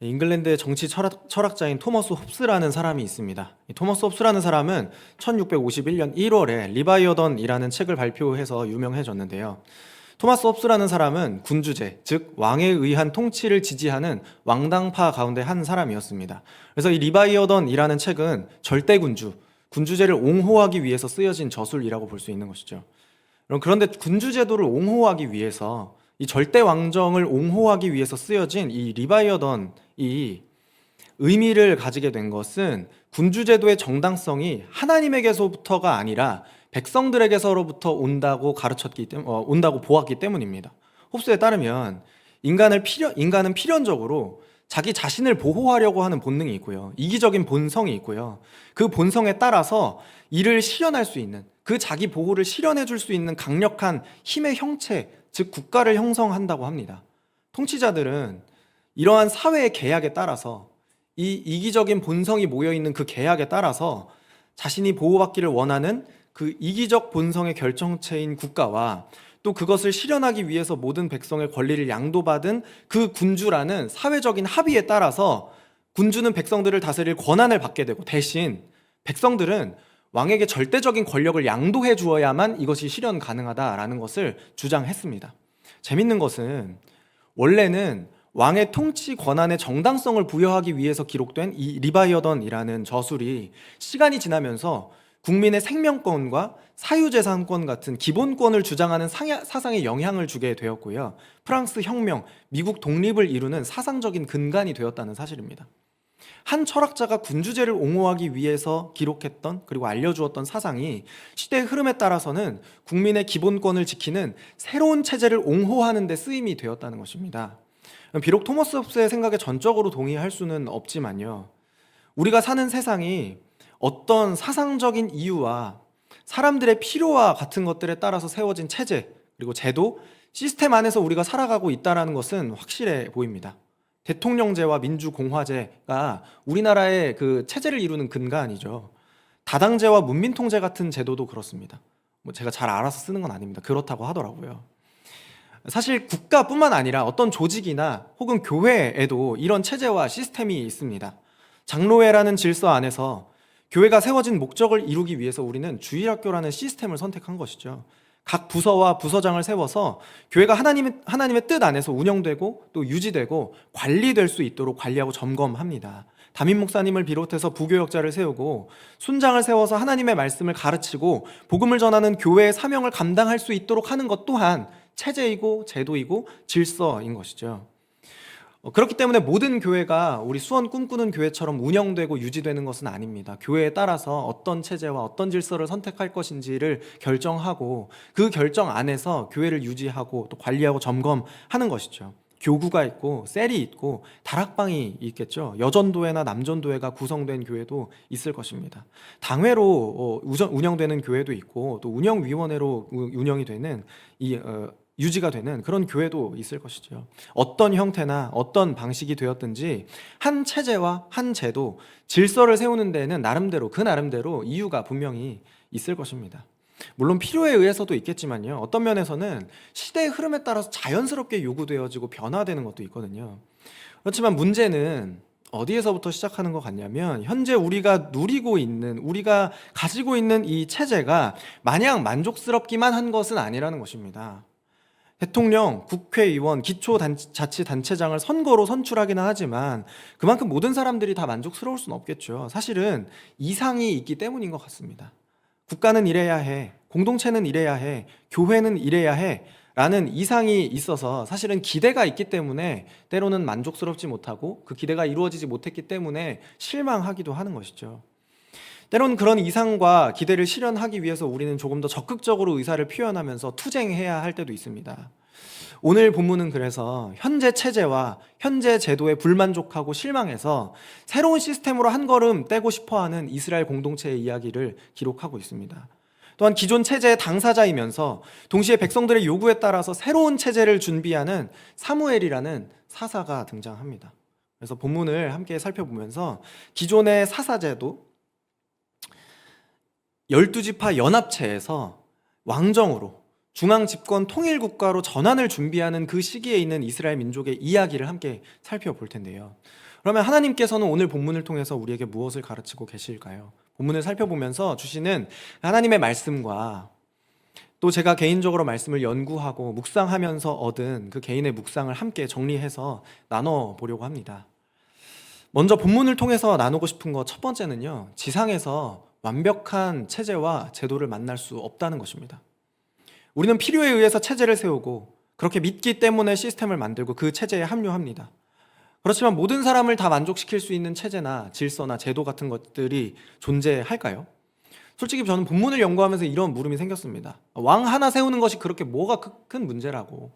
잉글랜드의 정치 철학자인 토머스 홉스라는 사람이 있습니다. 이 토머스 홉스라는 사람은 1651년 1월에 리바이어던이라는 책을 발표해서 유명해졌는데요. 토마스 홉스라는 사람은 군주제, 즉 왕에 의한 통치를 지지하는 왕당파 가운데 한 사람이었습니다. 그래서 이 리바이어던이라는 책은 절대군주, 군주제를 옹호하기 위해서 쓰여진 저술이라고 볼 수 있는 것이죠. 그런데 군주제도를 옹호하기 위해서, 이 절대 왕정을 옹호하기 위해서 쓰여진 이 리바이어던이 의미를 가지게 된 것은 군주제도의 정당성이 하나님에게서부터가 아니라 백성들에게서로부터 온다고 보았기 때문입니다. 홉스에 따르면 인간은 필연적으로 자기 자신을 보호하려고 하는 본능이 있고요. 이기적인 본성이 있고요. 그 본성에 따라서 이를 실현할 수 있는, 그 자기 보호를 실현해 줄 수 있는 강력한 힘의 형체, 즉 국가를 형성한다고 합니다. 통치자들은 이러한 사회의 계약에 따라서, 이 이기적인 본성이 모여있는 그 계약에 따라서 자신이 보호받기를 원하는 그 이기적 본성의 결정체인 국가와 또 그것을 실현하기 위해서 모든 백성의 권리를 양도받은 그 군주라는 사회적인 합의에 따라서 군주는 백성들을 다스릴 권한을 받게 되고, 대신 백성들은 왕에게 절대적인 권력을 양도해 주어야만 이것이 실현 가능하다라는 것을 주장했습니다. 재밌는 것은 원래는 왕의 통치 권한의 정당성을 부여하기 위해서 기록된 이 리바이어던이라는 저술이 시간이 지나면서 국민의 생명권과 사유재산권 같은 기본권을 주장하는 사상에 영향을 주게 되었고요. 프랑스 혁명, 미국 독립을 이루는 사상적인 근간이 되었다는 사실입니다. 한 철학자가 군주제를 옹호하기 위해서 기록했던, 그리고 알려주었던 사상이 시대의 흐름에 따라서는 국민의 기본권을 지키는 새로운 체제를 옹호하는 데 쓰임이 되었다는 것입니다. 비록 토머스 홉스의 생각에 전적으로 동의할 수는 없지만요, 우리가 사는 세상이 어떤 사상적인 이유와 사람들의 필요와 같은 것들에 따라서 세워진 체제, 그리고 제도, 시스템 안에서 우리가 살아가고 있다는 것은 확실해 보입니다. 대통령제와 민주공화제가 우리나라의 그 체제를 이루는 근간이죠. 다당제와 문민통제 같은 제도도 그렇습니다. 제가 잘 알아서 쓰는 건 아닙니다. 그렇다고 하더라고요. 사실 국가뿐만 아니라 어떤 조직이나 혹은 교회에도 이런 체제와 시스템이 있습니다. 장로회라는 질서 안에서 교회가 세워진 목적을 이루기 위해서 우리는 주일학교라는 시스템을 선택한 것이죠. 각 부서와 부서장을 세워서 교회가 하나님의 뜻 안에서 운영되고 또 유지되고 관리될 수 있도록 관리하고 점검합니다. 담임 목사님을 비롯해서 부교역자를 세우고 순장을 세워서 하나님의 말씀을 가르치고 복음을 전하는 교회의 사명을 감당할 수 있도록 하는 것 또한 체제이고 제도이고 질서인 것이죠. 그렇기 때문에 모든 교회가 우리 수원 꿈꾸는 교회처럼 운영되고 유지되는 것은 아닙니다. 교회에 따라서 어떤 체제와 어떤 질서를 선택할 것인지를 결정하고 그 결정 안에서 교회를 유지하고 또 관리하고 점검하는 것이죠. 교구가 있고 셀이 있고 다락방이 있겠죠. 여전도회나 남전도회가 구성된 교회도 있을 것입니다. 당회로 운영되는 교회도 있고 또 운영위원회로 운영이 되는 유지가 되는 그런 교회도 있을 것이죠. 어떤 형태나 어떤 방식이 되었든지 한 체제와 한 제도, 질서를 세우는 데에는 그 나름대로 이유가 분명히 있을 것입니다. 물론 필요에 의해서도 있겠지만요, 어떤 면에서는 시대의 흐름에 따라서 자연스럽게 요구되어지고 변화되는 것도 있거든요. 그렇지만 문제는 어디에서부터 시작하는 것 같냐면, 현재 우리가 가지고 있는 이 체제가 마냥 만족스럽기만 한 것은 아니라는 것입니다. 대통령, 국회의원, 기초자치단체장을 선거로 선출하기는 하지만 그만큼 모든 사람들이 다 만족스러울 수는 없겠죠. 사실은 이상이 있기 때문인 것 같습니다. 국가는 이래야 해, 공동체는 이래야 해, 교회는 이래야 해 라는 이상이 있어서 사실은 기대가 있기 때문에 때로는 만족스럽지 못하고 그 기대가 이루어지지 못했기 때문에 실망하기도 하는 것이죠. 때론 그런 이상과 기대를 실현하기 위해서 우리는 조금 더 적극적으로 의사를 표현하면서 투쟁해야 할 때도 있습니다. 오늘 본문은 그래서 현재 체제와 현재 제도에 불만족하고 실망해서 새로운 시스템으로 한 걸음 떼고 싶어하는 이스라엘 공동체의 이야기를 기록하고 있습니다. 또한 기존 체제의 당사자이면서 동시에 백성들의 요구에 따라서 새로운 체제를 준비하는 사무엘이라는 사사가 등장합니다. 그래서 본문을 함께 살펴보면서 기존의 사사제도 12지파 연합체에서 왕정으로 중앙 집권 통일 국가로 전환을 준비하는 그 시기에 있는 이스라엘 민족의 이야기를 함께 살펴볼 텐데요. 그러면 하나님께서는 오늘 본문을 통해서 우리에게 무엇을 가르치고 계실까요? 본문을 살펴보면서 주시는 하나님의 말씀과 또 제가 개인적으로 말씀을 연구하고 묵상하면서 얻은 그 개인의 묵상을 함께 정리해서 나눠보려고 합니다. 먼저 본문을 통해서 나누고 싶은 것 첫 번째는요, 지상에서 완벽한 체제와 제도를 만날 수 없다는 것입니다. 우리는 필요에 의해서 체제를 세우고 그렇게 믿기 때문에 시스템을 만들고 그 체제에 합류합니다. 그렇지만 모든 사람을 다 만족시킬 수 있는 체제나 질서나 제도 같은 것들이 존재할까요? 솔직히 저는 본문을 연구하면서 이런 물음이 생겼습니다. 왕 하나 세우는 것이 그렇게 뭐가 큰 문제라고.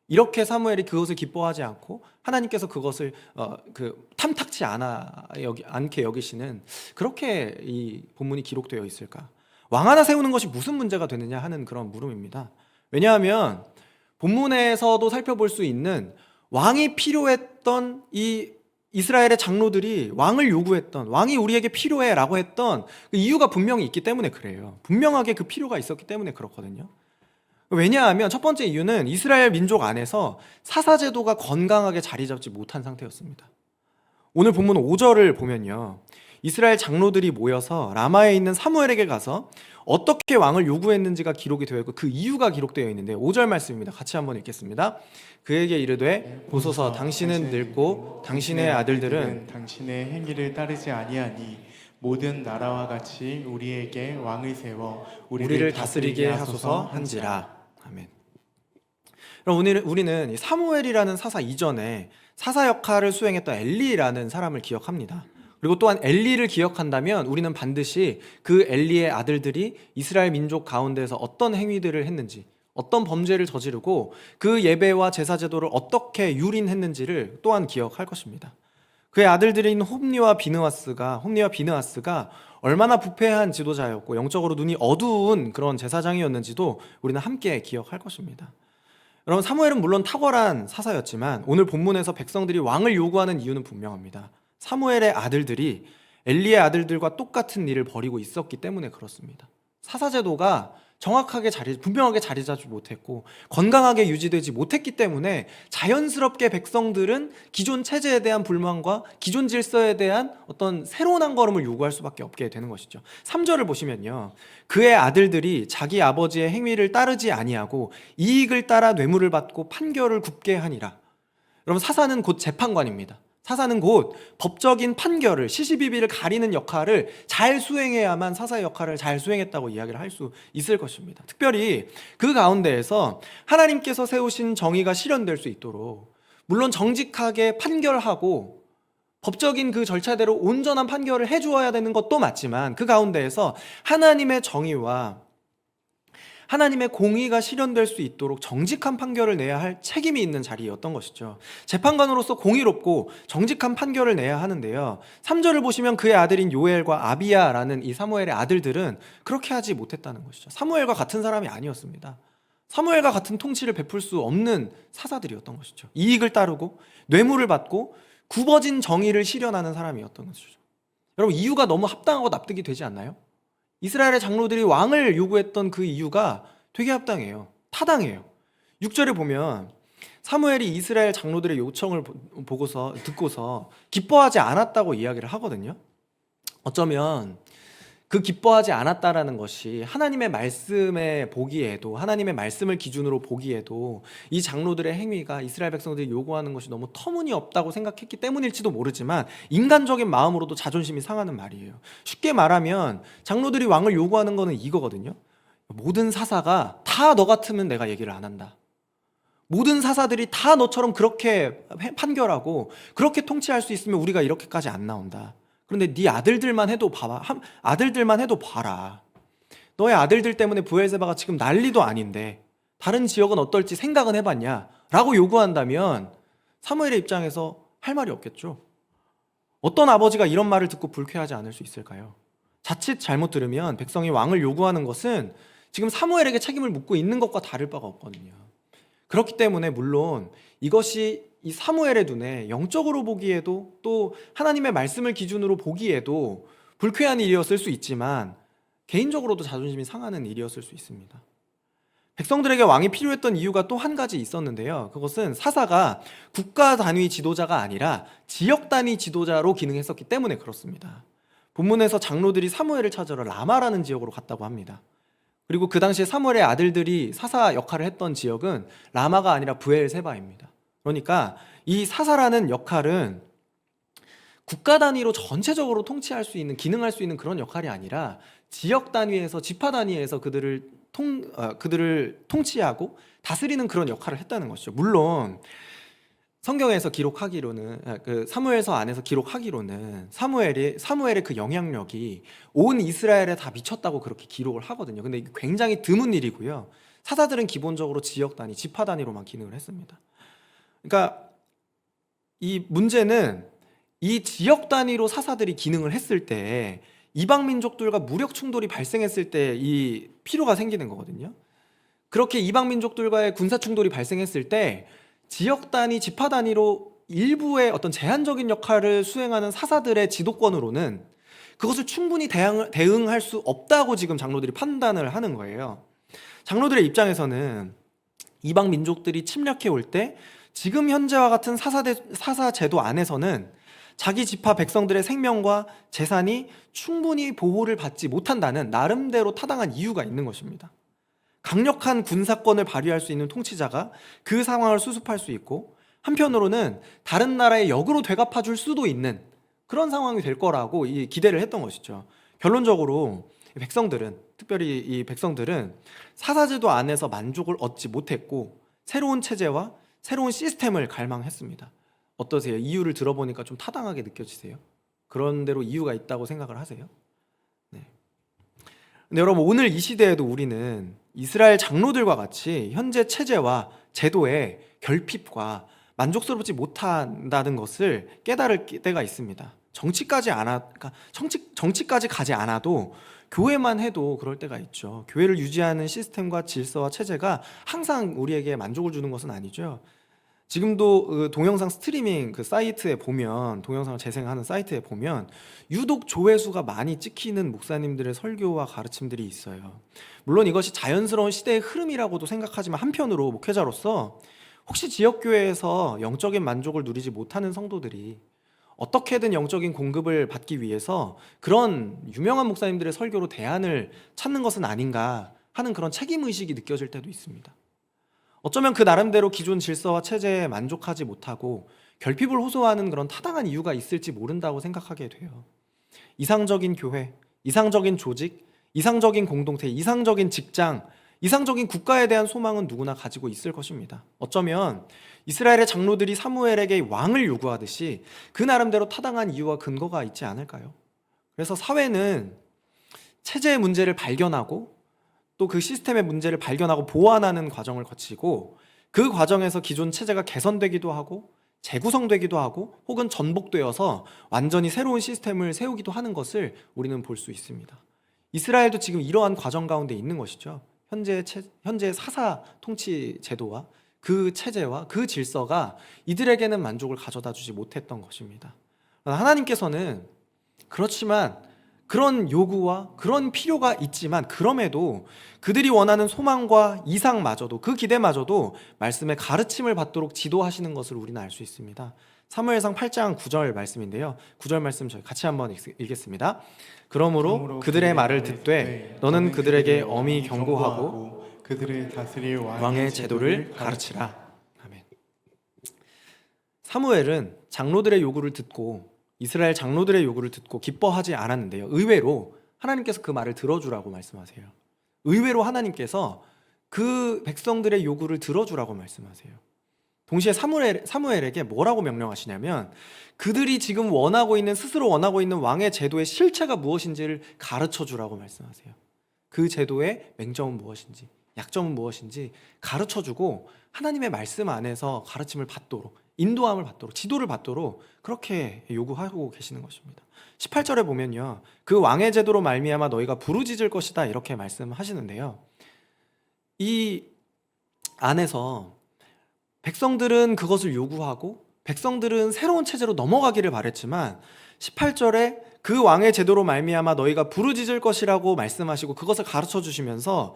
이렇게 사무엘이 그것을 기뻐하지 않고 하나님께서 그것을 탐탁치 않게 여기시는, 그렇게 이 본문이 기록되어 있을까? 왕 하나 세우는 것이 무슨 문제가 되느냐 하는 그런 물음입니다. 왜냐하면 본문에서도 살펴볼 수 있는 왕이 필요했던 이 이스라엘의 장로들이 왕을 요구했던, 왕이 우리에게 필요해 라고 했던 그 이유가 분명히 있기 때문에 그래요. 분명하게 그 필요가 있었기 때문에 그렇거든요. 왜냐하면 첫 번째 이유는 이스라엘 민족 안에서 사사제도가 건강하게 자리 잡지 못한 상태였습니다. 오늘 본문 5절을 보면요, 이스라엘 장로들이 모여서 라마에 있는 사무엘에게 가서 어떻게 왕을 요구했는지가 기록이 되어 있고 그 이유가 기록되어 있는데, 5절 말씀입니다. 같이 한번 읽겠습니다. 그에게 이르되 보소서, 당신은 늙고 당신의 아들들은 당신의 행위를 따르지 아니하니 모든 나라와 같이 우리에게 왕을 세워 우리를 다스리게 하소서 한지라. 아멘. 그럼 우리는 이 사무엘이라는 사사 이전에 사사 역할을 수행했던 엘리라는 사람을 기억합니다. 그리고 또한 엘리를 기억한다면 우리는 반드시 그 엘리의 아들들이 이스라엘 민족 가운데서 어떤 행위들을 했는지, 어떤 범죄를 저지르고 그 예배와 제사 제도를 어떻게 유린했는지를 또한 기억할 것입니다. 그의 아들들인 홈니와 비느하스가 얼마나 부패한 지도자였고 영적으로 눈이 어두운 그런 제사장이었는지도 우리는 함께 기억할 것입니다. 여러분, 사무엘은 물론 탁월한 사사였지만 오늘 본문에서 백성들이 왕을 요구하는 이유는 분명합니다. 사무엘의 아들들이 엘리의 아들들과 똑같은 일을 벌이고 있었기 때문에 그렇습니다. 사사제도가 정확하게 분명하게 자리 잡지 못했고 건강하게 유지되지 못했기 때문에 자연스럽게 백성들은 기존 체제에 대한 불만과 기존 질서에 대한 어떤 새로운 한 걸음을 요구할 수밖에 없게 되는 것이죠. 3절을 보시면요, 그의 아들들이 자기 아버지의 행위를 따르지 아니하고 이익을 따라 뇌물을 받고 판결을 굽게 하니라. 여러분, 사사는 곧 재판관입니다. 사사는 곧 법적인 판결을, 시시비비를 가리는 역할을 잘 수행해야만 사사의 역할을 잘 수행했다고 이야기를 할 수 있을 것입니다. 특별히 그 가운데에서 하나님께서 세우신 정의가 실현될 수 있도록 물론 정직하게 판결하고 법적인 그 절차대로 온전한 판결을 해주어야 되는 것도 맞지만 그 가운데에서 하나님의 정의와 하나님의 공의가 실현될 수 있도록 정직한 판결을 내야 할 책임이 있는 자리였던 것이죠. 재판관으로서 공의롭고 정직한 판결을 내야 하는데요, 3절을 보시면 그의 아들인 요엘과 아비야라는 이 사무엘의 아들들은 그렇게 하지 못했다는 것이죠. 사무엘과 같은 사람이 아니었습니다. 사무엘과 같은 통치를 베풀 수 없는 사사들이었던 것이죠. 이익을 따르고 뇌물을 받고 굽어진 정의를 실현하는 사람이었던 것이죠. 여러분, 이유가 너무 합당하고 납득이 되지 않나요? 이스라엘의 장로들이 왕을 요구했던 그 이유가 되게 합당해요. 타당해요. 6절에 보면 사무엘이 이스라엘 장로들의 요청을 듣고서 기뻐하지 않았다고 이야기를 하거든요. 어쩌면 그 기뻐하지 않았다라는 것이 하나님의 말씀에 보기에도, 하나님의 말씀을 기준으로 보기에도 이 장로들의 행위가 이스라엘 백성들이 요구하는 것이 너무 터무니없다고 생각했기 때문일지도 모르지만 인간적인 마음으로도 자존심이 상하는 말이에요. 쉽게 말하면 장로들이 왕을 요구하는 거는 이거거든요. 모든 사사가 다 너 같으면 내가 얘기를 안 한다. 모든 사사들이 다 너처럼 그렇게 판결하고 그렇게 통치할 수 있으면 우리가 이렇게까지 안 나온다. 그런데 네 아들들만 해도 봐라. 너의 아들들 때문에 브엘세바가 지금 난리도 아닌데 다른 지역은 어떨지 생각은 해봤냐? 라고 요구한다면 사무엘의 입장에서 할 말이 없겠죠. 어떤 아버지가 이런 말을 듣고 불쾌하지 않을 수 있을까요? 자칫 잘못 들으면 백성이 왕을 요구하는 것은 지금 사무엘에게 책임을 묻고 있는 것과 다를 바가 없거든요. 그렇기 때문에 물론 이것이 이 사무엘의 눈에 영적으로 보기에도 또 하나님의 말씀을 기준으로 보기에도 불쾌한 일이었을 수 있지만 개인적으로도 자존심이 상하는 일이었을 수 있습니다. 백성들에게 왕이 필요했던 이유가 또 한 가지 있었는데요. 그것은 사사가 국가 단위 지도자가 아니라 지역 단위 지도자로 기능했었기 때문에 그렇습니다. 본문에서 장로들이 사무엘을 찾으러 라마라는 지역으로 갔다고 합니다. 그리고 그 당시에 사무엘의 아들들이 사사 역할을 했던 지역은 라마가 아니라 브엘세바입니다. 그러니까 이 사사라는 역할은 국가 단위로 전체적으로 통치할 수 있는, 기능할 수 있는 그런 역할이 아니라 지역 단위에서, 지파 단위에서 그들을 통치하고 다스리는 그런 역할을 했다는 것이죠. 물론 성경에서 기록하기로는, 그 사무엘서 안에서 기록하기로는 사무엘의 그 영향력이 온 이스라엘에 다 미쳤다고 그렇게 기록을 하거든요. 근데 이게 굉장히 드문 일이고요. 사사들은 기본적으로 지역 단위, 지파 단위로만 기능을 했습니다. 그러니까 이 문제는 이 지역 단위로 사사들이 기능을 했을 때 이방 민족들과 무력 충돌이 발생했을 때 이 필요가 생기는 거거든요. 그렇게 이방 민족들과의 군사 충돌이 발생했을 때 지역 단위, 지파 단위로 일부의 어떤 제한적인 역할을 수행하는 사사들의 지도권으로는 그것을 충분히 대응할 수 없다고 지금 장로들이 판단을 하는 거예요. 장로들의 입장에서는 이방 민족들이 침략해 올 때 지금 현재와 같은 사사 제도 안에서는 자기 지파 백성들의 생명과 재산이 충분히 보호를 받지 못한다는 나름대로 타당한 이유가 있는 것입니다. 강력한 군사권을 발휘할 수 있는 통치자가 그 상황을 수습할 수 있고, 한편으로는 다른 나라의 역으로 되갚아 줄 수도 있는 그런 상황이 될 거라고 기대를 했던 것이죠. 결론적으로 백성들은, 특별히 이 백성들은 사사제도 안에서 만족을 얻지 못했고 새로운 체제와 새로운 시스템을 갈망했습니다. 어떠세요? 이유를 들어보니까 좀 타당하게 느껴지세요? 그런 대로 이유가 있다고 생각을 하세요? 네. 근데 여러분, 오늘 이 시대에도 우리는 이스라엘 장로들과 같이 현재 체제와 제도의 결핍과 만족스럽지 못한다는 것을 깨달을 때가 있습니다. 그러니까 정치까지 가지 않아도 교회만 해도 그럴 때가 있죠. 교회를 유지하는 시스템과 질서와 체제가 항상 우리에게 만족을 주는 것은 아니죠. 지금도 그 동영상 스트리밍 그 사이트에 보면, 동영상을 재생하는 사이트에 보면 유독 조회수가 많이 찍히는 목사님들의 설교와 가르침들이 있어요. 물론 이것이 자연스러운 시대의 흐름이라고도 생각하지만, 한편으로 목회자로서 혹시 지역교회에서 영적인 만족을 누리지 못하는 성도들이 어떻게든 영적인 공급을 받기 위해서 그런 유명한 목사님들의 설교로 대안을 찾는 것은 아닌가 하는 그런 책임의식이 느껴질 때도 있습니다. 어쩌면 그 나름대로 기존 질서와 체제에 만족하지 못하고 결핍을 호소하는 그런 타당한 이유가 있을지 모른다고 생각하게 돼요. 이상적인 교회, 이상적인 조직, 이상적인 공동체, 이상적인 직장, 이상적인 국가에 대한 소망은 누구나 가지고 있을 것입니다. 어쩌면 이스라엘의 장로들이 사무엘에게 왕을 요구하듯이 그 나름대로 타당한 이유와 근거가 있지 않을까요? 그래서 사회는 체제의 문제를 발견하고 또 그 시스템의 문제를 발견하고 보완하는 과정을 거치고, 그 과정에서 기존 체제가 개선되기도 하고 재구성되기도 하고 혹은 전복되어서 완전히 새로운 시스템을 세우기도 하는 것을 우리는 볼 수 있습니다. 이스라엘도 지금 이러한 과정 가운데 있는 것이죠. 현재 사사 통치 제도와 그 체제와 그 질서가 이들에게는 만족을 가져다 주지 못했던 것입니다. 하나님께서는 그렇지만, 그런 요구와 그런 필요가 있지만, 그럼에도 그들이 원하는 소망과 이상마저도, 그 기대마저도 말씀의 가르침을 받도록 지도하시는 것을 우리는 알 수 있습니다. 사무엘상 8장 9절 말씀인데요. 9절 말씀 저희 같이 한번 읽겠습니다. 그러므로 그들의 말을 듣되 너는 그들에게 엄히 경고하고 그들을 다스릴 왕의 제도를 가르치라. 아멘. 사무엘은 장로들의 요구를 듣고, 이스라엘 장로들의 요구를 듣고 기뻐하지 않았는데요. 의외로 하나님께서 그 말을 들어주라고 말씀하세요. 의외로 하나님께서 그 백성들의 요구를 들어주라고 말씀하세요. 동시에 사무엘에게 뭐라고 명령하시냐면, 그들이 지금 스스로 원하고 있는 왕의 제도의 실체가 무엇인지를 가르쳐 주라고 말씀하세요. 그 제도의 맹점은 무엇인지, 약점은 무엇인지 가르쳐 주고 하나님의 말씀 안에서 가르침을 받도록, 인도함을 받도록, 지도를 받도록 그렇게 요구하고 계시는 것입니다. 18절에 보면요, 그 왕의 제도로 말미암아 너희가 부르짖을 것이다, 이렇게 말씀하시는데요. 이 안에서 백성들은 그것을 요구하고 백성들은 새로운 체제로 넘어가기를 바랬지만, 18절에 그 왕의 제도로 말미암아 너희가 부르짖을 것이라고 말씀하시고 그것을 가르쳐 주시면서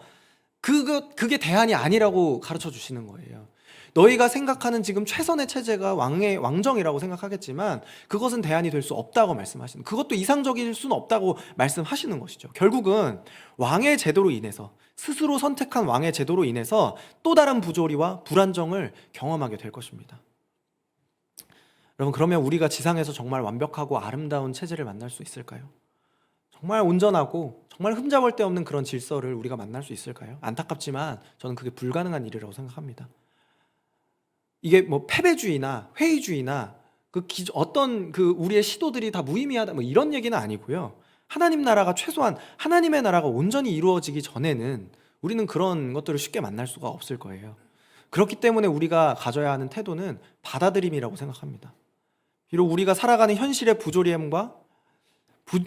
그게 대안이 아니라고 가르쳐 주시는 거예요. 너희가 생각하는 지금 최선의 체제가 왕정이라고 생각하겠지만 그것은 대안이 될 수 없다고 말씀하시는, 그것도 이상적일 수는 없다고 말씀하시는 것이죠. 결국은 왕의 제도로 인해서, 스스로 선택한 왕의 제도로 인해서 또 다른 부조리와 불안정을 경험하게 될 것입니다. 여러분, 그러면 우리가 지상에서 정말 완벽하고 아름다운 체제를 만날 수 있을까요? 정말 온전하고 정말 흠잡을 데 없는 그런 질서를 우리가 만날 수 있을까요? 안타깝지만 저는 그게 불가능한 일이라고 생각합니다. 이게 뭐 패배주의나 회의주의나 어떤 우리의 시도들이 다 무의미하다 뭐 이런 얘기는 아니고요. 하나님 나라가, 최소한 하나님의 나라가 온전히 이루어지기 전에는 우리는 그런 것들을 쉽게 만날 수가 없을 거예요. 그렇기 때문에 우리가 가져야 하는 태도는 받아들임이라고 생각합니다. 비록 우리가 살아가는 현실의 부조리함과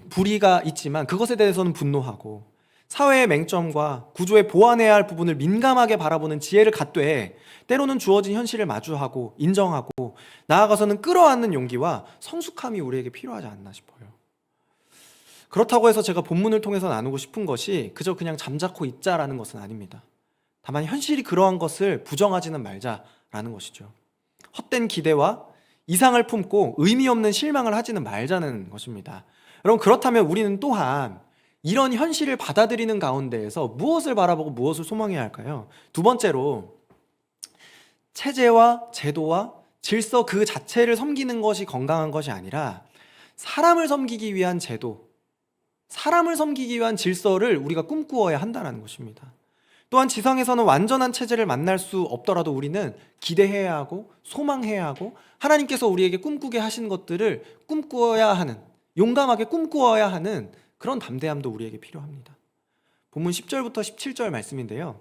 불의가 있지만 그것에 대해서는 분노하고, 사회의 맹점과 구조에 보완해야 할 부분을 민감하게 바라보는 지혜를 갖되 때로는 주어진 현실을 마주하고 인정하고 나아가서는 끌어안는 용기와 성숙함이 우리에게 필요하지 않나 싶어요. 그렇다고 해서 제가 본문을 통해서 나누고 싶은 것이 그저 그냥 잠자코 있자라는 것은 아닙니다. 다만 현실이 그러한 것을 부정하지는 말자라는 것이죠. 헛된 기대와 이상을 품고 의미 없는 실망을 하지는 말자는 것입니다. 여러분, 그렇다면 우리는 또한 이런 현실을 받아들이는 가운데에서 무엇을 바라보고 무엇을 소망해야 할까요? 두 번째로, 체제와 제도와 질서 그 자체를 섬기는 것이 건강한 것이 아니라 사람을 섬기기 위한 제도, 사람을 섬기기 위한 질서를 우리가 꿈꾸어야 한다는 것입니다. 또한 지상에서는 완전한 체제를 만날 수 없더라도 우리는 기대해야 하고 소망해야 하고 하나님께서 우리에게 꿈꾸게 하신 것들을 꿈꾸어야 하는, 용감하게 꿈꾸어야 하는 그런 담대함도 우리에게 필요합니다. 본문 10절부터 17절 말씀인데요,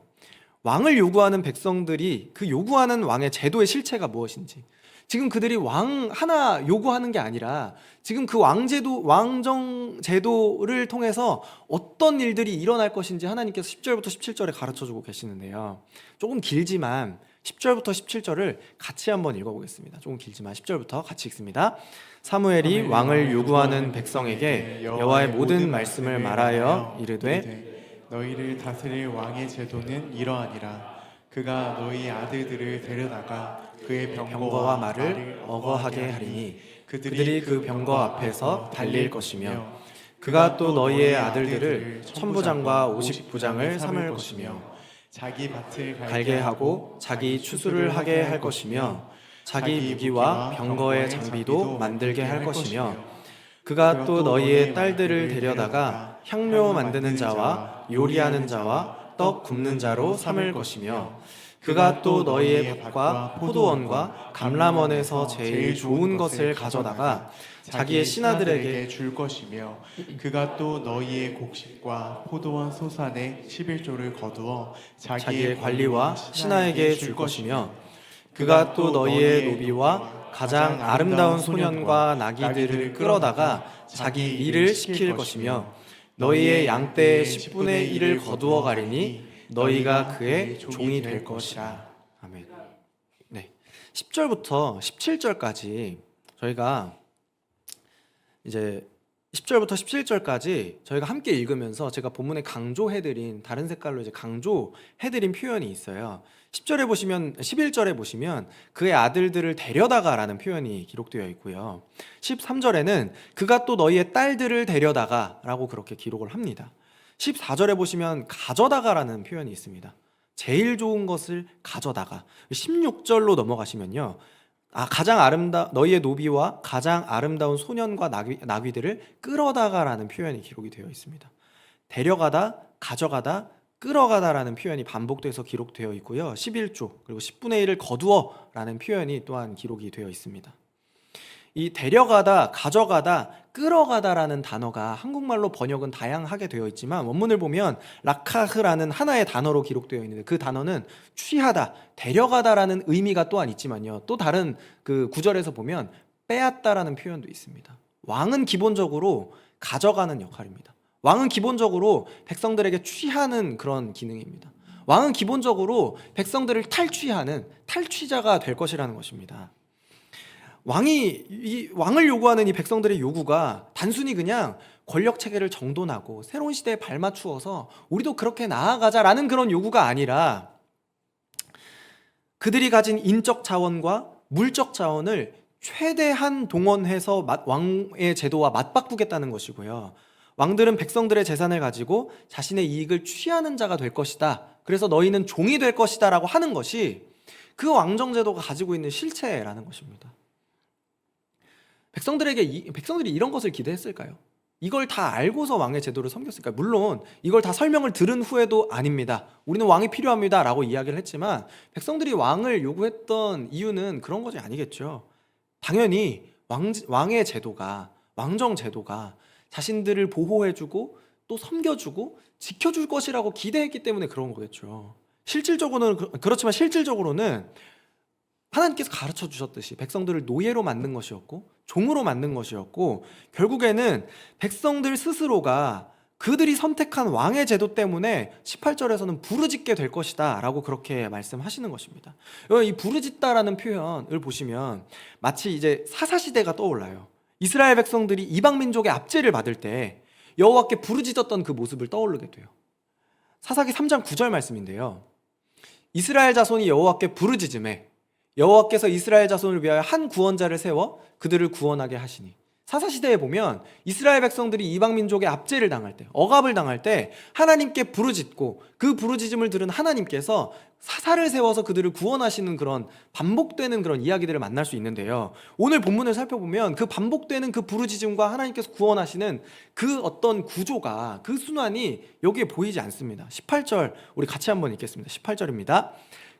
왕을 요구하는 백성들이 그 요구하는 왕의 제도의 실체가 무엇인지, 지금 그들이 왕 하나 요구하는 게 아니라 지금 그 왕정 제도를 통해서 어떤 일들이 일어날 것인지 하나님께서 10절부터 17절에 가르쳐주고 계시는데요, 조금 길지만 10절부터 17절을 같이 한번 읽어보겠습니다. 조금 길지만 10절부터 같이 읽습니다. 사무엘이 왕을 요구하는 백성에게 여호와의 모든 말씀을 말하여 이르되, 너희를 다스릴 왕의 제도는 이러하니라. 그가 너희 아들들을 데려다가 그의 병거와 말을 어거하게 하리니 그들이 그 병거 앞에서 달릴 것이며, 그가 또 너희의 아들들을 천부장과 50부장을 삼을 것이며, 자기 밭을 갈게 하고 자기 추수를 하게 할 것이며, 자기 무기와 병거의 장비도 만들게 할 것이며, 그가 또 너희의 딸들을 데려다가 향료 만드는 자와 요리하는 자와 떡 굽는 자로 삼을 것이며, 그가 또 너희의 밭과 포도원과 감람원에서 제일 좋은 것을 가져다가 자기의 신하들에게 줄 것이며, 그가 또 너희의 곡식과 포도원 소산의 11조를 거두어 자기의 관리와 신하에게 줄 것이며, 그가 또 너희의 노비와 가장 아름다운 소년과 나귀들을 끌어다가 자기 일을 시킬 것이며, 너희의 양떼의 10분의 1을 거두어 가리니 너희가 그의 종이 될 것이라. 아멘. 네, 10절부터 17절까지 저희가 이제 10절부터 17절까지 저희가 함께 읽으면서 제가 본문에 강조해드린, 다른 색깔로 이제 강조해드린 표현이 있어요. 10절에 보시면, 11절에 보시면 그의 아들들을 데려다가라는 표현이 기록되어 있고요. 13절에는 그가 또 너희의 딸들을 데려다가 라고 그렇게 기록을 합니다. 14절에 보시면 가져다가라는 표현이 있습니다. 제일 좋은 것을 가져다가. 16절로 넘어가시면요, 너희의 노비와 가장 아름다운 소년과 나귀들을 끌어다가라는 표현이 기록이 되어 있습니다. 데려가다, 가져가다, 끌어가다라는 표현이 반복돼서 기록되어 있고요. 11조 그리고 10분의 1을 거두어라는 표현이 또한 기록이 되어 있습니다. 이 데려가다, 가져가다, 끌어가다라는 단어가 한국말로 번역은 다양하게 되어 있지만 원문을 보면 라카흐라는 하나의 단어로 기록되어 있는데, 그 단어는 취하다, 데려가다라는 의미가 또한 있지만요, 또 다른 그 구절에서 보면 빼앗다라는 표현도 있습니다. 왕은 기본적으로 가져가는 역할입니다. 왕은 기본적으로 백성들에게 취하는 그런 기능입니다. 왕은 기본적으로 백성들을 탈취하는 탈취자가 될 것이라는 것입니다. 왕을 요구하는 이 백성들의 요구가 단순히 그냥 권력 체계를 정돈하고 새로운 시대에 발맞추어서 우리도 그렇게 나아가자라는 그런 요구가 아니라 그들이 가진 인적 자원과 물적 자원을 최대한 동원해서 왕의 제도와 맞바꾸겠다는 것이고요. 왕들은 백성들의 재산을 가지고 자신의 이익을 취하는 자가 될 것이다. 그래서 너희는 종이 될 것이다 라고 하는 것이 그 왕정제도가 가지고 있는 실체라는 것입니다. 백성들이 이런 것을 기대했을까요? 이걸 다 알고서 왕의 제도를 섬겼을까요? 물론 이걸 다 설명을 들은 후에도 아닙니다. 우리는 왕이 필요합니다 라고 이야기를 했지만 백성들이 왕을 요구했던 이유는 그런 것이 아니겠죠. 당연히 왕의 제도가, 왕정 제도가 자신들을 보호해주고 또 섬겨주고 지켜줄 것이라고 기대했기 때문에 그런 거겠죠. 그렇지만 실질적으로는 하나님께서 가르쳐 주셨듯이 백성들을 노예로 만든 것이었고 종으로 만든 것이었고 결국에는 백성들 스스로가 그들이 선택한 왕의 제도 때문에 18절에서는 부르짖게 될 것이다 라고 그렇게 말씀하시는 것입니다. 이 부르짖다라는 표현을 보시면 마치 이제 사사시대가 떠올라요. 이스라엘 백성들이 이방 민족의 압제를 받을 때 여호와께 부르짖었던 그 모습을 떠오르게 돼요. 사사기 3장 9절 말씀인데요. 이스라엘 자손이 여호와께 부르짖음에 여호와께서 이스라엘 자손을 위하여 한 구원자를 세워 그들을 구원하게 하시니. 사사시대에 보면 이스라엘 백성들이 이방 민족의 압제를 당할 때, 억압을 당할 때 하나님께 부르짖고 그 부르짖음을 들은 하나님께서 사사를 세워서 그들을 구원하시는 그런 반복되는 그런 이야기들을 만날 수 있는데요. 오늘 본문을 살펴보면 그 반복되는 그 부르짖음과 하나님께서 구원하시는 그 어떤 구조가, 그 순환이 여기에 보이지 않습니다. 18절 우리 같이 한번 읽겠습니다. 18절입니다.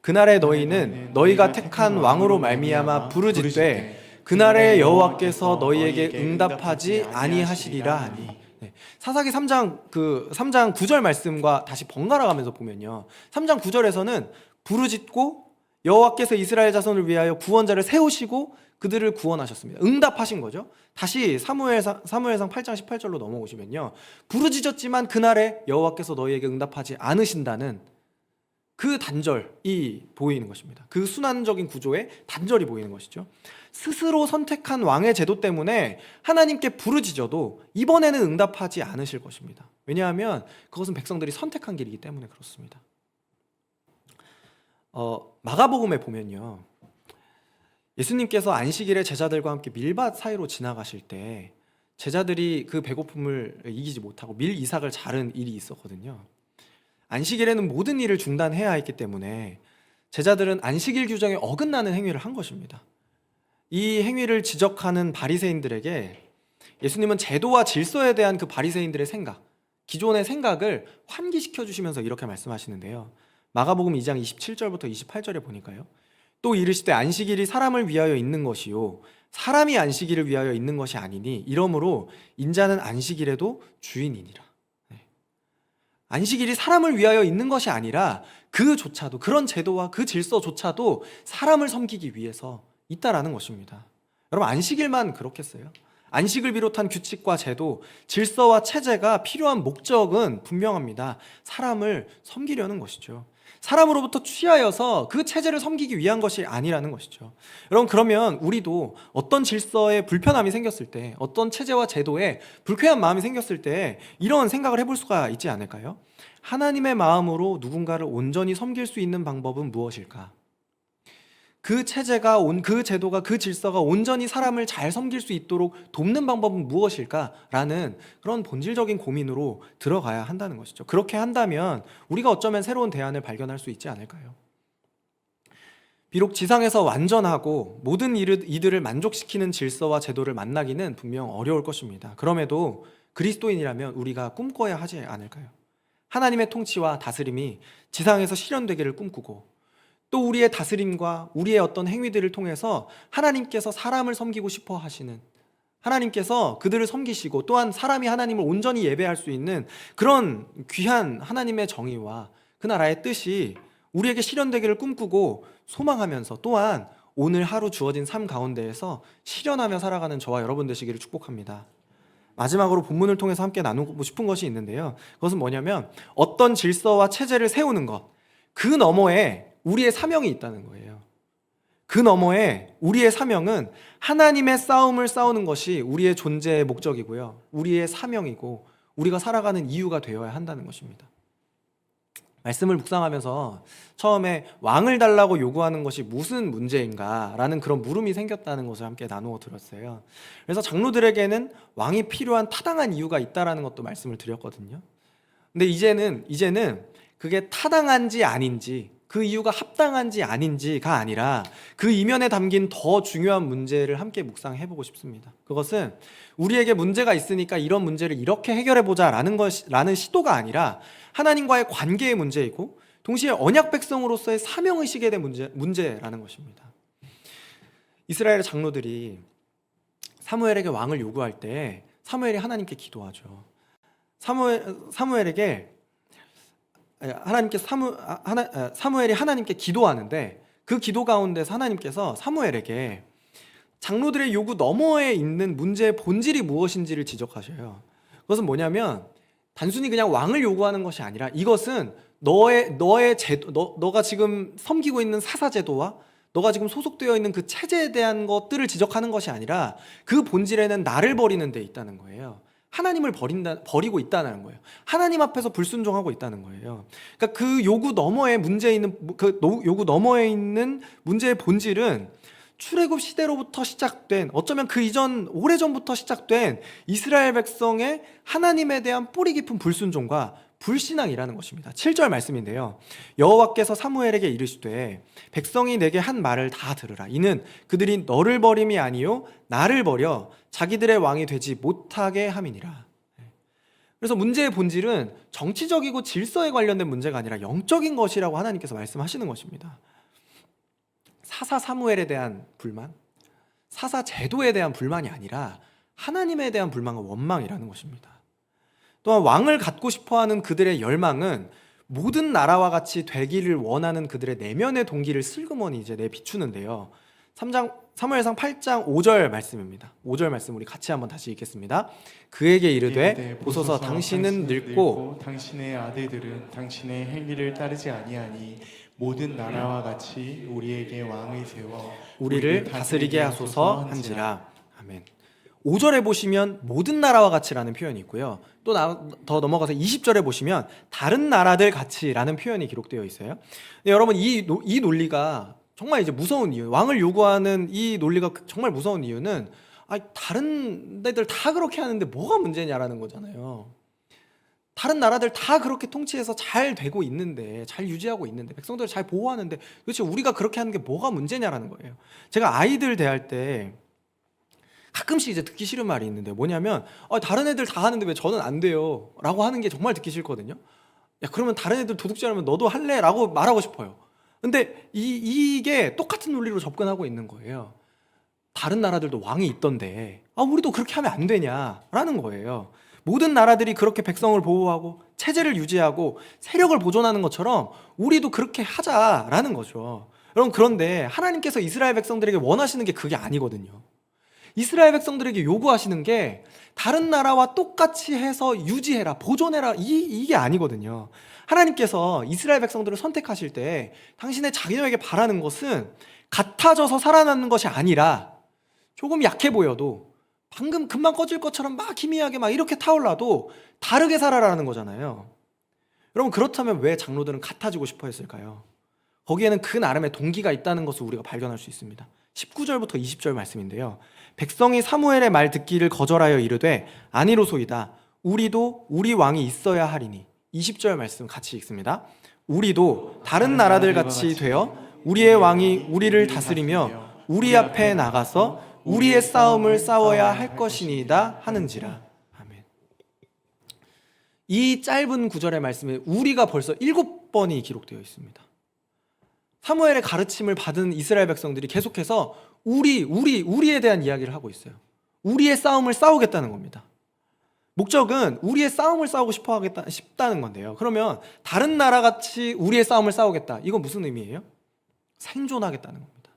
그날에 너희는 너희가 택한 왕으로 말미암아 부르짖되 그날에 여호와께서 너희에게 응답하지 아니하시리라 하니. 사사기 3장 9절 말씀과 다시 번갈아 가면서 보면요. 3장 9절에서는 부르짖고 여호와께서 이스라엘 자손을 위하여 구원자를 세우시고 그들을 구원하셨습니다. 응답하신 거죠. 다시 사무엘상 8장 18절로 넘어오시면요. 부르짖었지만 그날에 여호와께서 너희에게 응답하지 않으신다는 그 단절이 보이는 것입니다. 그 순환적인 구조의 단절이 보이는 것이죠. 스스로 선택한 왕의 제도 때문에 하나님께 부르짖어도 이번에는 응답하지 않으실 것입니다. 왜냐하면 그것은 백성들이 선택한 길이기 때문에 그렇습니다. 마가복음에 보면요. 예수님께서 안식일에 제자들과 함께 밀밭 사이로 지나가실 때 제자들이 그 배고픔을 이기지 못하고 밀 이삭을 자른 일이 있었거든요. 안식일에는 모든 일을 중단해야 했기 때문에 제자들은 안식일 규정에 어긋나는 행위를 한 것입니다. 이 행위를 지적하는 바리새인들에게 예수님은 제도와 질서에 대한 그 바리새인들의 생각, 기존의 생각을 환기시켜 주시면서 이렇게 말씀하시는데요. 마가복음 2장 27절부터 28절에 보니까요. 또 이르시되 안식일이 사람을 위하여 있는 것이요 사람이 안식일을 위하여 있는 것이 아니니 이러므로 인자는 안식일에도 주인이니라. 안식일이 사람을 위하여 있는 것이 아니라 그조차도, 그런 제도와 그 질서조차도 사람을 섬기기 위해서 있다라는 것입니다. 여러분, 안식일만 그렇겠어요? 안식을 비롯한 규칙과 제도, 질서와 체제가 필요한 목적은 분명합니다. 사람을 섬기려는 것이죠. 사람으로부터 취하여서 그 체제를 섬기기 위한 것이 아니라는 것이죠. 여러분, 그러면 우리도 어떤 질서에 불편함이 생겼을 때, 어떤 체제와 제도에 불쾌한 마음이 생겼을 때 이런 생각을 해볼 수가 있지 않을까요? 하나님의 마음으로 누군가를 온전히 섬길 수 있는 방법은 무엇일까? 그 체제가, 그 제도가, 그 질서가 온전히 사람을 잘 섬길 수 있도록 돕는 방법은 무엇일까라는 그런 본질적인 고민으로 들어가야 한다는 것이죠. 그렇게 한다면 우리가 어쩌면 새로운 대안을 발견할 수 있지 않을까요? 비록 지상에서 완전하고 모든 이들을 만족시키는 질서와 제도를 만나기는 분명 어려울 것입니다. 그럼에도 그리스도인이라면 우리가 꿈꿔야 하지 않을까요? 하나님의 통치와 다스림이 지상에서 실현되기를 꿈꾸고 또 우리의 다스림과 우리의 어떤 행위들을 통해서 하나님께서 사람을 섬기고 싶어 하시는, 하나님께서 그들을 섬기시고 또한 사람이 하나님을 온전히 예배할 수 있는 그런 귀한 하나님의 정의와 그 나라의 뜻이 우리에게 실현되기를 꿈꾸고 소망하면서 또한 오늘 하루 주어진 삶 가운데에서 실현하며 살아가는 저와 여러분 되시기를 축복합니다. 마지막으로 본문을 통해서 함께 나누고 싶은 것이 있는데요. 그것은 뭐냐면 어떤 질서와 체제를 세우는 것, 그 너머에 우리의 사명이 있다는 거예요. 그 너머에 우리의 사명은 하나님의 싸움을 싸우는 것이 우리의 존재의 목적이고요. 우리의 사명이고 우리가 살아가는 이유가 되어야 한다는 것입니다. 말씀을 묵상하면서 처음에 왕을 달라고 요구하는 것이 무슨 문제인가라는 그런 물음이 생겼다는 것을 함께 나누어 들었어요. 그래서 장로들에게는 왕이 필요한 타당한 이유가 있다라는 것도 말씀을 드렸거든요. 근데 이제는 그게 타당한지 아닌지, 그 이유가 합당한지 아닌지가 아니라 그 이면에 담긴 더 중요한 문제를 함께 묵상해보고 싶습니다. 그것은 우리에게 문제가 있으니까 이런 문제를 이렇게 해결해보자 라는 시도가 아니라 하나님과의 관계의 문제이고 동시에 언약 백성으로서의 사명의식에 대한 문제라는 것입니다. 이스라엘의 장로들이 사무엘에게 왕을 요구할 때 사무엘이 하나님께 기도하죠. 사무엘이 하나님께 기도하는데 그 기도 가운데서 하나님께서 사무엘에게 장로들의 요구 너머에 있는 문제의 본질이 무엇인지를 지적하셔요. 그것은 뭐냐면 단순히 그냥 왕을 요구하는 것이 아니라 이것은 너의 제도, 너가 지금 섬기고 있는 사사 제도와 너가 지금 소속되어 있는 그 체제에 대한 것들을 지적하는 것이 아니라 그 본질에는 나를 버리는 데 있다는 거예요. 하나님을 버리고 있다는 거예요. 하나님 앞에서 불순종하고 있다는 거예요. 그러니까 그 요구 너머에 요구 너머에 있는 문제의 본질은 출애굽 시대로부터 시작된, 어쩌면 그 이전 오래전부터 시작된 이스라엘 백성의 하나님에 대한 뿌리 깊은 불순종과 불신앙이라는 것입니다. 7절 말씀인데요. 여호와께서 사무엘에게 이르시되 백성이 내게 한 말을 다 들으라. 이는 그들이 너를 버림이 아니요 나를 버려 자기들의 왕이 되지 못하게 함이니라. 그래서 문제의 본질은 정치적이고 질서에 관련된 문제가 아니라 영적인 것이라고 하나님께서 말씀하시는 것입니다. 사사 사무엘에 대한 불만, 사사 제도에 대한 불만이 아니라 하나님에 대한 불만과 원망이라는 것입니다. 또한 왕을 갖고 싶어하는 그들의 열망은 모든 나라와 같이 되기를 원하는 그들의 내면의 동기를 슬그머니 이제 내비추는데요. 사무엘상 8장 5절 말씀입니다. 5절 말씀 우리 같이 한번 다시 읽겠습니다. 그에게 이르되 보소서 당신은 늙고 당신의 아들들은 당신의 행위를 따르지 아니하니 모든 나라와 같이 우리에게 왕을 세워 우리를 다스리게 하소서 한지라. 아멘. 5절에 보시면 모든 나라와 같이라는 표현이 있고요. 또 더 넘어가서 20절에 보시면 다른 나라들 같이라는 표현이 기록되어 있어요. 근데 여러분 이 논리가 정말 이제 무서운 이유, 왕을 요구하는 이 논리가 정말 무서운 이유는 다른 데들 다 그렇게 하는데 뭐가 문제냐라는 거잖아요. 다른 나라들 다 그렇게 통치해서 잘 되고 있는데, 잘 유지하고 있는데, 백성들을 잘 보호하는데 도대체 우리가 그렇게 하는 게 뭐가 문제냐라는 거예요. 제가 아이들 대할 때 가끔씩 이제 듣기 싫은 말이 있는데 뭐냐면 다른 애들 다 하는데 왜 저는 안 돼요? 라고 하는 게 정말 듣기 싫거든요. 야, 그러면 다른 애들 도둑질하면 너도 할래? 라고 말하고 싶어요. 근데 이게 똑같은 논리로 접근하고 있는 거예요. 다른 나라들도 왕이 있던데 우리도 그렇게 하면 안 되냐라는 거예요. 모든 나라들이 그렇게 백성을 보호하고 체제를 유지하고 세력을 보존하는 것처럼 우리도 그렇게 하자라는 거죠. 여러분, 그런데 하나님께서 이스라엘 백성들에게 원하시는 게 그게 아니거든요. 이스라엘 백성들에게 요구하시는 게 다른 나라와 똑같이 해서 유지해라, 보존해라, 이게 아니거든요. 하나님께서 이스라엘 백성들을 선택하실 때 당신의 자녀에게 바라는 것은 같아져서 살아남는 것이 아니라 조금 약해 보여도 방금 금방 꺼질 것처럼 막 희미하게 막 이렇게 타올라도 다르게 살아라는 거잖아요. 여러분, 그렇다면 왜 장로들은 같아지고 싶어 했을까요? 거기에는 그 나름의 동기가 있다는 것을 우리가 발견할 수 있습니다. 19절부터 20절 말씀인데요. 백성이 사무엘의 말 듣기를 거절하여 이르되 아니로소이다. 우리도 우리 왕이 있어야 하리니. 20절 말씀 같이 읽습니다. 우리도 다른 나라들 같이 되어 우리의 왕이 우리를 다스리며 우리 앞에 나가서 우리의 싸움을 싸워야 할 것이니이다 하는지라. 아멘. 이 짧은 구절의 말씀에 우리가 벌써 7번이 기록되어 있습니다. 사무엘의 가르침을 받은 이스라엘 백성들이 계속해서 우리에 대한 이야기를 하고 있어요. 우리의 싸움을 싸우겠다는 겁니다. 목적은 우리의 싸움을 싸우고 싶다는 건데요. 그러면 다른 나라같이 우리의 싸움을 싸우겠다. 이건 무슨 의미예요? 생존하겠다는 겁니다.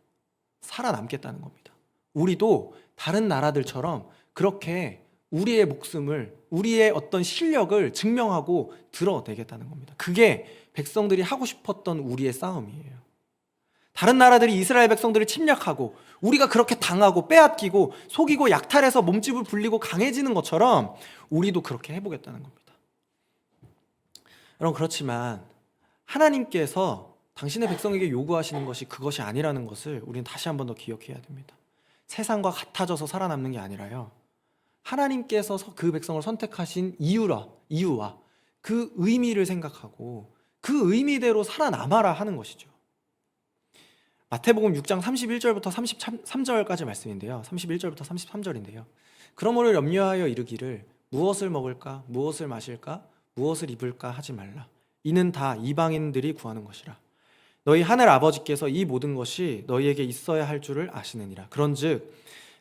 살아남겠다는 겁니다. 우리도 다른 나라들처럼 그렇게 우리의 목숨을, 우리의 어떤 실력을 증명하고 드러내겠다는 겁니다. 그게 백성들이 하고 싶었던 우리의 싸움이에요. 다른 나라들이 이스라엘 백성들을 침략하고 우리가 그렇게 당하고 빼앗기고 속이고 약탈해서 몸집을 불리고 강해지는 것처럼 우리도 그렇게 해보겠다는 겁니다. 여러분, 그렇지만 하나님께서 당신의 백성에게 요구하시는 것이 그것이 아니라는 것을 우리는 다시 한 번 더 기억해야 됩니다. 세상과 같아져서 살아남는 게 아니라요, 하나님께서 그 백성을 선택하신 이유와 그 의미를 생각하고 그 의미대로 살아남아라 하는 것이죠. 마태복음 6장 31절부터 33절까지 말씀인데요. 31절부터 33절인데요. 그러므로 염려하여 이르기를 무엇을 먹을까, 무엇을 마실까, 무엇을 입을까 하지 말라. 이는 다 이방인들이 구하는 것이라. 너희 하늘 아버지께서 이 모든 것이 너희에게 있어야 할 줄을 아시느니라. 그런즉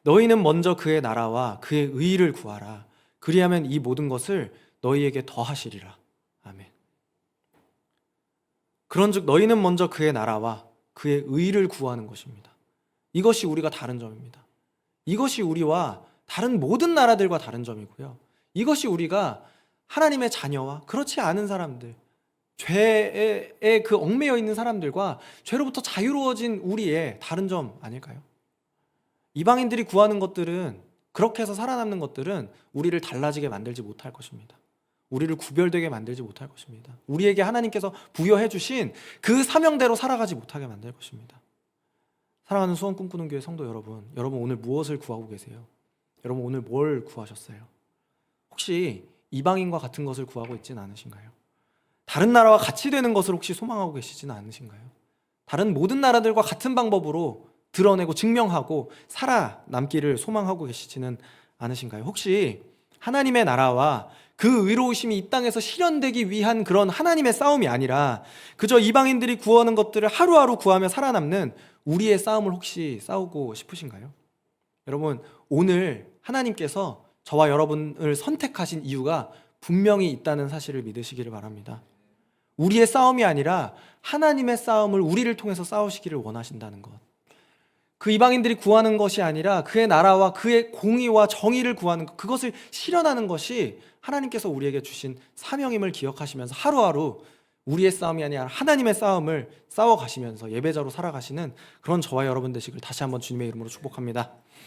너희는 먼저 그의 나라와 그의 의를 구하라. 그리하면 이 모든 것을 너희에게 더하시리라. 아멘. 그런즉 너희는 먼저 그의 나라와 그의 의를 구하는 것입니다. 이것이 우리가 다른 점입니다. 이것이 우리와 다른 모든 나라들과 다른 점이고요. 이것이 우리가 하나님의 자녀와 그렇지 않은 사람들, 죄에 그 얽매여 있는 사람들과 죄로부터 자유로워진 우리의 다른 점 아닐까요? 이방인들이 구하는 것들은, 그렇게 해서 살아남는 것들은 우리를 달라지게 만들지 못할 것입니다. 우리를 구별되게 만들지 못할 것입니다. 우리에게 하나님께서 부여해 주신 그 사명대로 살아가지 못하게 만들 것입니다. 사랑하는 수원 꿈꾸는 교회 성도 여러분, 여러분 오늘 무엇을 구하고 계세요? 여러분 오늘 뭘 구하셨어요? 혹시 이방인과 같은 것을 구하고 있지는 않으신가요? 다른 나라와 같이 되는 것을 혹시 소망하고 계시지는 않으신가요? 다른 모든 나라들과 같은 방법으로 드러내고 증명하고 살아남기를 소망하고 계시지는 않으신가요? 혹시 하나님의 나라와 그 의로우심이 이 땅에서 실현되기 위한 그런 하나님의 싸움이 아니라 그저 이방인들이 구하는 것들을 하루하루 구하며 살아남는 우리의 싸움을 혹시 싸우고 싶으신가요? 여러분, 오늘 하나님께서 저와 여러분을 선택하신 이유가 분명히 있다는 사실을 믿으시기를 바랍니다. 우리의 싸움이 아니라 하나님의 싸움을 우리를 통해서 싸우시기를 원하신다는 것. 그 이방인들이 구하는 것이 아니라 그의 나라와 그의 공의와 정의를 구하는 것, 그것을 실현하는 것이 하나님께서 우리에게 주신 사명임을 기억하시면서 하루하루 우리의 싸움이 아니라 하나님의 싸움을 싸워가시면서 예배자로 살아가시는 그런 저와 여러분 되시길 다시 한번 주님의 이름으로 축복합니다.